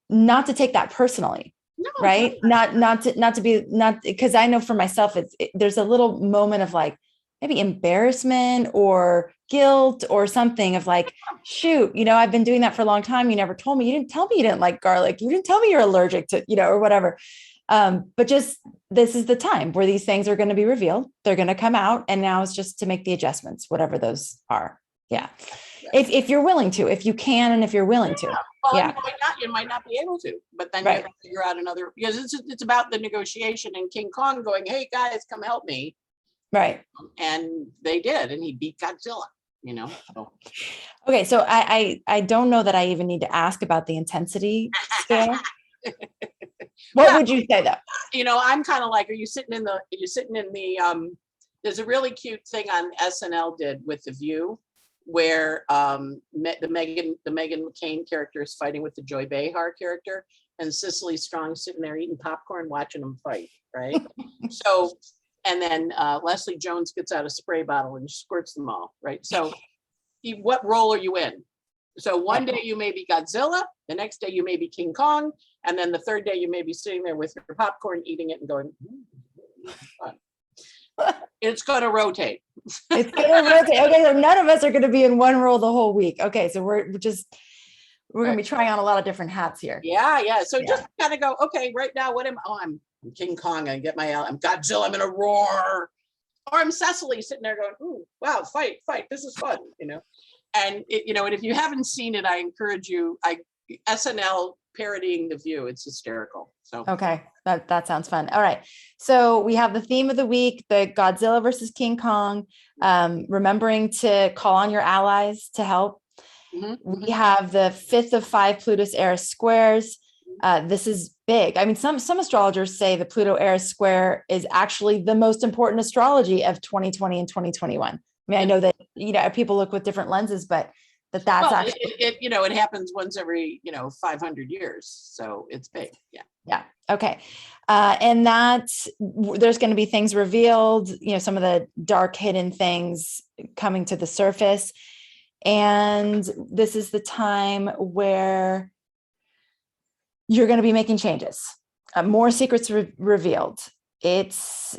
Not to take that personally. No, right? Not to be, not because I know for myself, there's a little moment of like maybe embarrassment or guilt or something of like, shoot, I've been doing that for a long time. You never told me. You didn't tell me you didn't like garlic. You didn't tell me you're allergic to, or whatever. But just this is the time where these things are going to be revealed. They're going to come out, and now it's just to make the adjustments, whatever those are. Yeah. If you're willing to, if you can, and if you're willing to. Well, yeah. you might not be able to, but then you Right. have to figure out another, because it's about the negotiation and King Kong going, hey guys, come help me. Right. And they did, and he beat Godzilla, so. Okay. So I don't know that I even need to ask about the intensity scale. What would you say though? I'm kind of like, are you sitting in the, there's a really cute thing on SNL did with The View, where the Megan McCain character is fighting with the Joy Behar character, and Cicely Strong's sitting there eating popcorn, watching them fight, right? So, and then Leslie Jones gets out a spray bottle and squirts them all, right? So, what role are you in? So one day you may be Godzilla, the next day you may be King Kong, and then the third day you may be sitting there with your popcorn, eating it and going, it's going to rotate. It's going to rotate. Okay, so none of us are going to be in one role the whole week. Okay, so we're going to be trying on a lot of different hats here. Yeah. So just kind of go, okay, right now, I'm King Kong. I'm Godzilla. I'm going to roar. Or I'm Cecily sitting there going, ooh, wow, fight. This is fun, And, and if you haven't seen it, I encourage you, SNL parodying The View, it's hysterical. So okay, that sounds fun. All right, so we have the theme of the week, the Godzilla versus King Kong, remembering to call on your allies to help. Mm-hmm. We have the 5th of 5 Plutus Eris squares. This is big. I mean, some astrologers say the Pluto Eris square is actually the most important astrology of 2020 and 2021. I mean, I know that, people look with different lenses, but that's actually, it happens once every, 500 years. So it's big. Yeah. Yeah. Okay. And there's going to be things revealed, some of the dark hidden things coming to the surface. And this is the time where you're going to be making changes, more secrets revealed. It's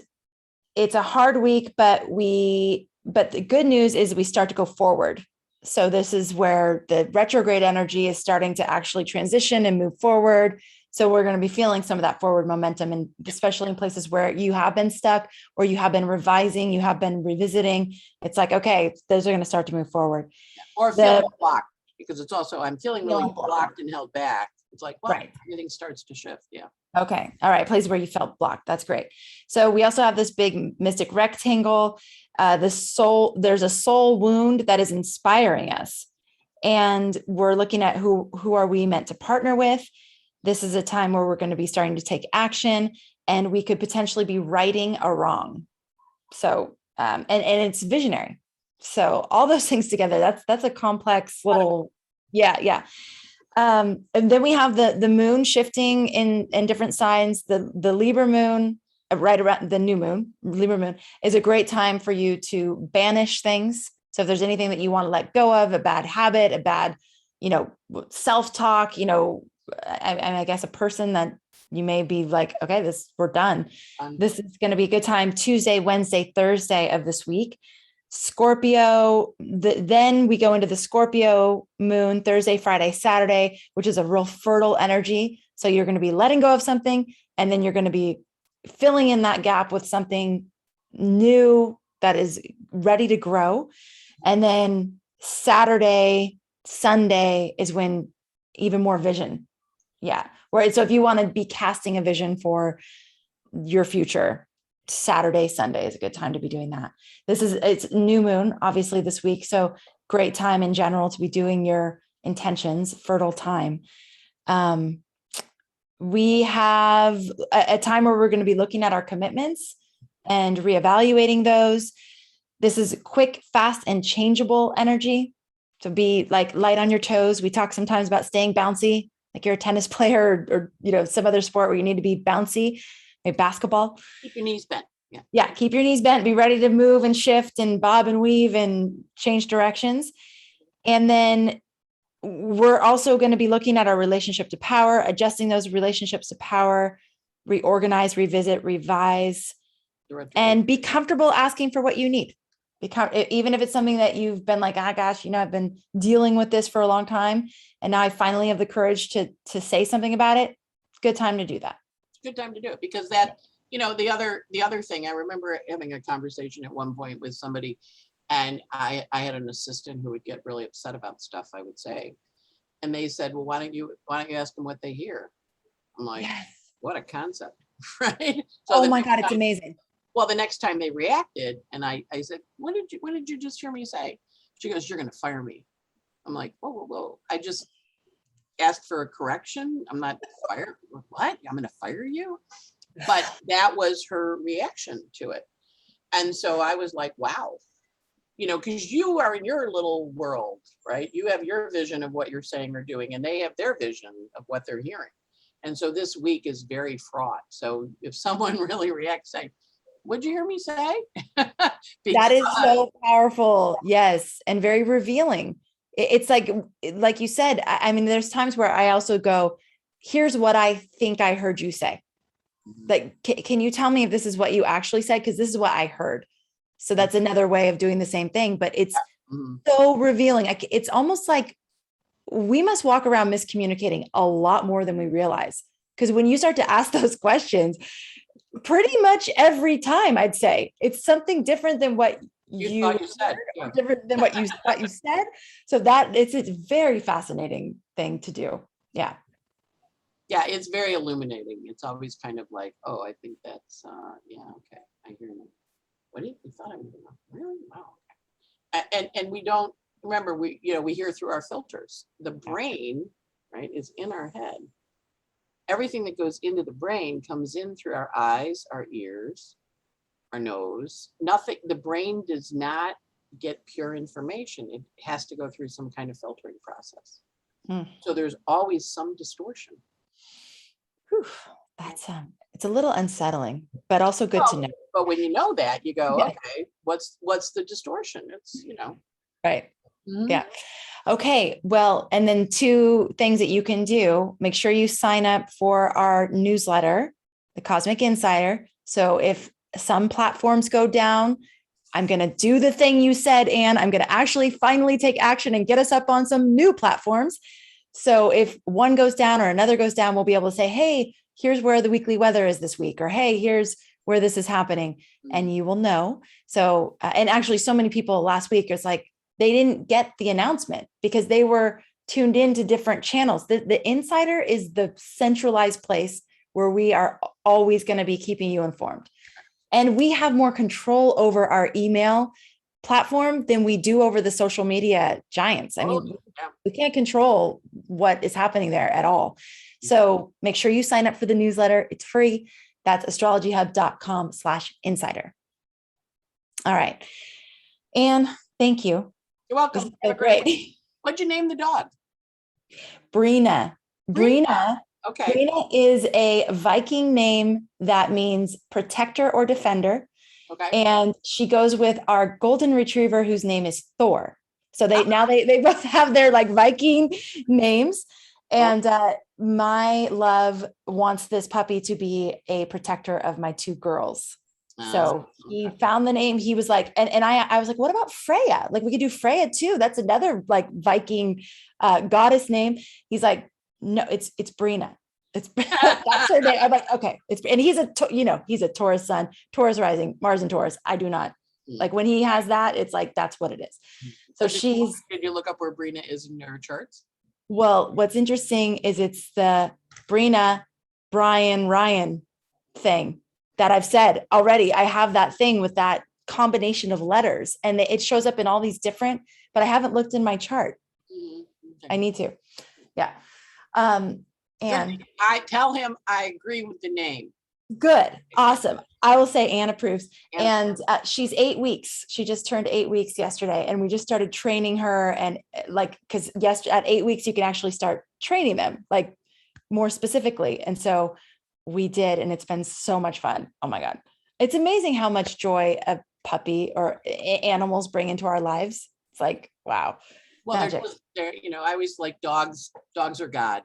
a hard week, but the good news is we start to go forward. So this is where the retrograde energy is starting to actually transition and move forward. So we're going to be feeling some of that forward momentum, and especially in places where you have been stuck or you have been revising, you have been revisiting. It's like, okay, those are going to start to move forward. Or feeling blocked, because it's also, I'm feeling really blocked and held back. It's like, well, right. Everything starts to shift. Yeah. Okay. All right. Places where you felt blocked. That's great. So we also have this big mystic rectangle. There's a soul wound that is inspiring us. And we're looking at who are we meant to partner with. This is a time where we're going to be starting to take action, and we could potentially be righting a wrong. So, and it's visionary. So all those things together, that's a complex little, yeah. And then we have the moon shifting in different signs. The Libra moon, right around the new moon, Libra moon, is a great time for you to banish things. So if there's anything that you want to let go of, a bad habit, a bad, self-talk, I guess a person that you may be like, okay, we're done. This is going to be a good time. Tuesday, Wednesday, Thursday of this week. Scorpio, then we go into the Scorpio moon, Thursday, Friday, Saturday, which is a real fertile energy. So you're going to be letting go of something, and then you're going to be filling in that gap with something new that is ready to grow. And then Saturday, Sunday is when even more vision. Yeah. Right. So if you want to be casting a vision for your future, Saturday, Sunday is a good time to be doing that. It's new moon, obviously, this week. So great time in general to be doing your intentions, fertile time. We have a time where we're going to be looking at our commitments and reevaluating those. This is quick, fast, and changeable energy. So be like light on your toes. We talk sometimes about staying bouncy, like you're a tennis player or some other sport where you need to be bouncy, like basketball. Keep your knees bent. Yeah. Keep your knees bent, be ready to move and shift and bob and weave and change directions. And then we're also going to be looking at our relationship to power, adjusting those relationships to power, reorganize, revisit, revise, and be comfortable asking for what you need. Even if it's something that you've been like, ah, gosh, I've been dealing with this for a long time, and now I finally have the courage to say something about it. It's a good time to do that. It's a good time to do it, because that, the other thing, I remember having a conversation at one point with somebody, and I had an assistant who would get really upset about stuff I would say. And they said, well, why don't you ask them what they hear? I'm like, yes. What a concept, right? So oh my God, it's amazing. Well, the next time they reacted, and I said, what did you just hear me say? She goes, you're going to fire me. I'm like, whoa. I just asked for a correction. I'm not fired. What? I'm going to fire you? But that was her reaction to it. And so I was like, wow, because you are in your little world, right? You have your vision of what you're saying or doing, and they have their vision of what they're hearing. And so this week is very fraught. So if someone really reacts saying, what'd you hear me say? That is so powerful. Yes. And very revealing. It's like you said, I mean, there's times where I also go, here's what I think I heard you say. Like, can you tell me if this is what you actually said? Because this is what I heard. So that's another way of doing the same thing, but it's so revealing. It's almost like we must walk around miscommunicating a lot more than we realize. Because when you start to ask those questions, pretty much every time, I'd say it's something different than what you thought you said, different than what you thought you said. So that it's a very fascinating thing to do. Yeah. Yeah, it's very illuminating. It's always kind of like, oh, I think that's yeah, okay, I hear you. What do you thought I would know? Really? Wow. And we don't remember, we hear through our filters. The brain, right, is in our head. Everything that goes into the brain comes in through our eyes, our ears, our nose. Nothing, the brain does not get pure information. It has to go through some kind of filtering process. So there's always some distortion. Whew, that's it's a little unsettling, but also good to know. But when you know that, you go, okay, what's the distortion? It's, right. Yeah. Okay. Well, and then 2 things that you can do. Make sure you sign up for our newsletter, the Cosmic Insider. So if some platforms go down, I'm going to do the thing you said, Anne. I'm going to actually finally take action and get us up on some new platforms. So if one goes down or another goes down, we'll be able to say, hey, here's where the weekly weather is this week, or hey, here's where this is happening. And you will know. So, and actually so many people last week, it's like, they didn't get the announcement because they were tuned into different channels. The Insider is the centralized place where we are always going to be keeping you informed. And we have more control over our email platform than we do over the social media giants. I mean, we can't control what is happening there at all. So make sure you sign up for the newsletter. It's free. That's astrologyhub.com/insider. All right. Anne, thank you. You're welcome. So great. What'd you name the dog? Brina. Brina. Okay. Brina is a Viking name that means protector or defender. Okay. And she goes with our golden retriever, whose name is Thor. So they both have their like Viking names. And my love wants this puppy to be a protector of my 2 girls. So he found the name. He was like, and I was like, what about Freya? Like we could do Freya too. That's another like Viking goddess name. He's like, no, it's Brina. It's that's her name. I'm like, okay. And he's he's a Taurus sun, Taurus rising, Mars and Taurus. I do not like when he has that. It's like, that's what it is. So did you look up where Brina is in your charts? Well, what's interesting is it's the Brina, Brian, Ryan thing that I've said already. I have that thing with that combination of letters and it shows up in all these different, but I haven't looked in my chart. I need to. Yeah. And I tell him I agree with the name. Good. Awesome. I will say Anne approves. And she's 8 weeks. She just turned 8 weeks yesterday. And we just started training her. And like, because at 8 weeks, you can actually start training them like more specifically. And so we did, and it's been so much fun. Oh my God. It's amazing how much joy a puppy or animals bring into our lives. It's like, wow. Well, magic. they're, I always like dogs. Dogs are God.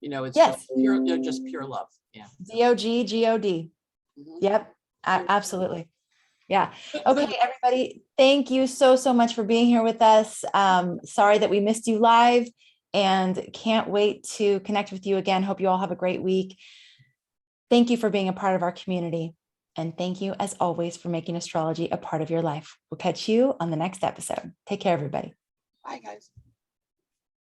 It's Yes. just pure, they're just pure love. Yeah. D-O-G, G-O-D. Mhm. Yep, absolutely. Yeah. Good, Okay, good. everybody, thank you so, so much for being here with us. Sorry that we missed you live and can't wait to connect with you again. Hope you all have a great week. Thank you for being a part of our community. And thank you, as always, for making astrology a part of your life. We'll catch you on the next episode. Take care, everybody. Bye, guys.